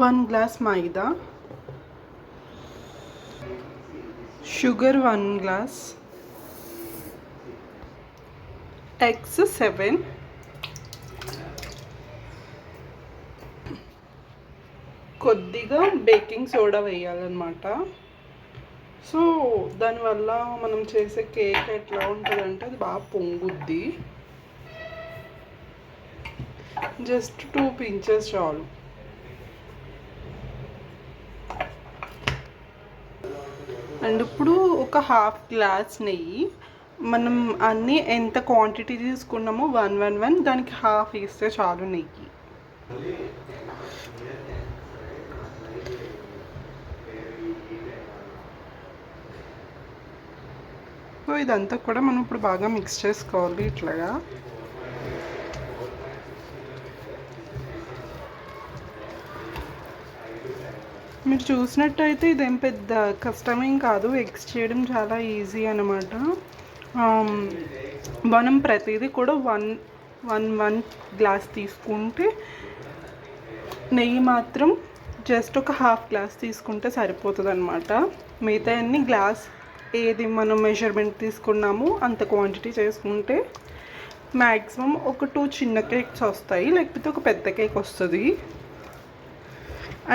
1 glass మైదా, sugar 1 glass, eggs 7, కొద్దిగా baking soda వేయాలన్నమాట. So దానివల్ల మనం చేసే కేక్ ఎట్లా ఉంటుందంటే అది బాగా పొంగుద్ది. జస్ట్ 2 pinches చాలు. అండ్ ఇప్పుడు ఒక ½ గ్లాస్ నెయ్యి, మనం అన్నీ ఎంత క్వాంటిటీ తీసుకున్నామో 1 దానికి ½ వేస్తే చాలు నెయ్యి. సో ఇదంతా కూడా మనం ఇప్పుడు బాగా మిక్స్ చేసుకోవాలి ఇట్లాగా. మీరు చూసినట్టయితే ఇదేం పెద్ద కష్టమేం కాదు, ఎగ్స్ చేయడం చాలా ఈజీ అన్నమాట. మనం ప్రతిదీ కూడా వన్ గ్లాస్ తీసుకుంటే నెయ్యి మాత్రం జస్ట్ ఒక ½ గ్లాస్ తీసుకుంటే సరిపోతుంది అనమాట. మిగతా అన్ని గ్లాస్ ఏది మనం మెజర్మెంట్ తీసుకున్నామో అంత క్వాంటిటీ చేసుకుంటే మ్యాక్సిమం ఒక 2 చిన్న కేక్స్ వస్తాయి, లేకపోతే ఒక పెద్ద కేక్ వస్తుంది.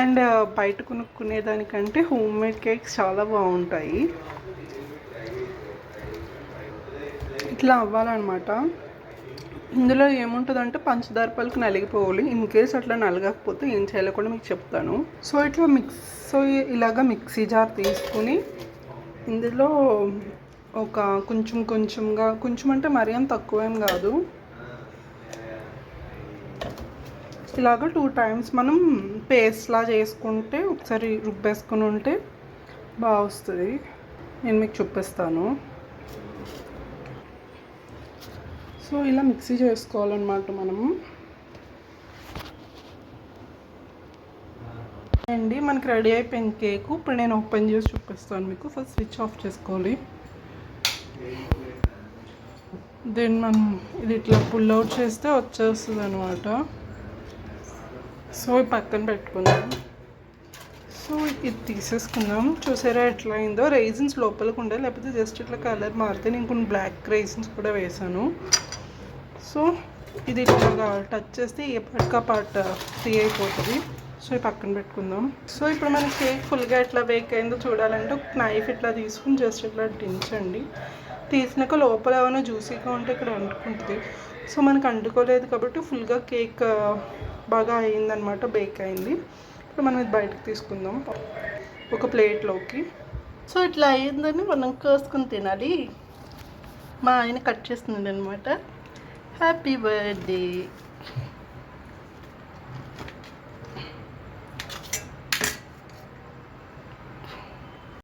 అండ్ బయట కొనుక్కునేదానికంటే హోమ్ మేడ్ కేక్స్ చాలా బాగుంటాయి. ఇట్లా అవ్వాలన్నమాట. ఇందులో ఏముంటుందంటే పంచదార పలుకు నలిగిపోవాలి. ఇన్ కేస్ అట్లా నలగకపోతే ఏం చేయాలో కూడా మీకు చెప్తాను. సో ఇలాగా మిక్సీ జార్ తీసుకుని ఇందులో ఒక కొంచెం అంటే మరీ అంత తక్కువేం కాదు, ఇలాగ 2 times మనం పేస్ట్లా చేసుకుంటే ఒకసారి రుబ్బేసుకుని ఉంటే బాగా వస్తుంది. నేను మీకు చూపిస్తాను. సో ఇలా మిక్సీ చేసుకోవాలన్నమాట మనము. అండి మనకి రెడీ అయిపోయిన కేకు ఇప్పుడు నేను ఓపెన్ చేసి చూపిస్తాను మీకు. ఫస్ట్ స్విచ్ ఆఫ్ చేసుకోవాలి. దెన్ మనం ఇది ఇట్లా పుల్ అవుట్ చేస్తే వచ్చేస్తుంది అనమాట. సో పక్కన పెట్టుకుందాం. సో ఇది తీసేసుకుందాం. చూసారా ఎట్లా అయిందో. రైజిన్స్ లోపలికి ఉండాలి, లేకపోతే జస్ట్ ఇట్లా కలర్ మారితే నేను కొన్ని బ్లాక్ రైజిన్స్ కూడా వేసాను. సో ఇది ఇట్లా టచ్ చేస్తే ఏ పార్ట్కి ఆ పార్ట్ ఫ్రీ అయిపోతుంది. సో ఇది పక్కన పెట్టుకుందాం. సో ఇప్పుడు మన కేక్ ఫుల్గా ఎట్లా బేక్ అయిందో చూడాలంటే ఒక నైఫ్ ఇట్లా తీసుకుని జస్ట్ ఇట్లా దించండి. తీసినాక లోపల ఏమైనా జ్యూసీగా ఉంటే ఇక్కడ అంటుకుంటుంది. సో మనకు అంటుకోలేదు కాబట్టి ఫుల్గా కేక్ బాగా అయిందనమాట, బేక్ అయింది. ఇప్పుడు మనం ఇది బయటకు తీసుకుందాం ఒక ప్లేట్లోకి. సో ఇట్లా అయ్యిందని మనం కోసుకుని తినాలి. మా ఆయన కట్ చేస్తుంది అనమాట. Happy birthday.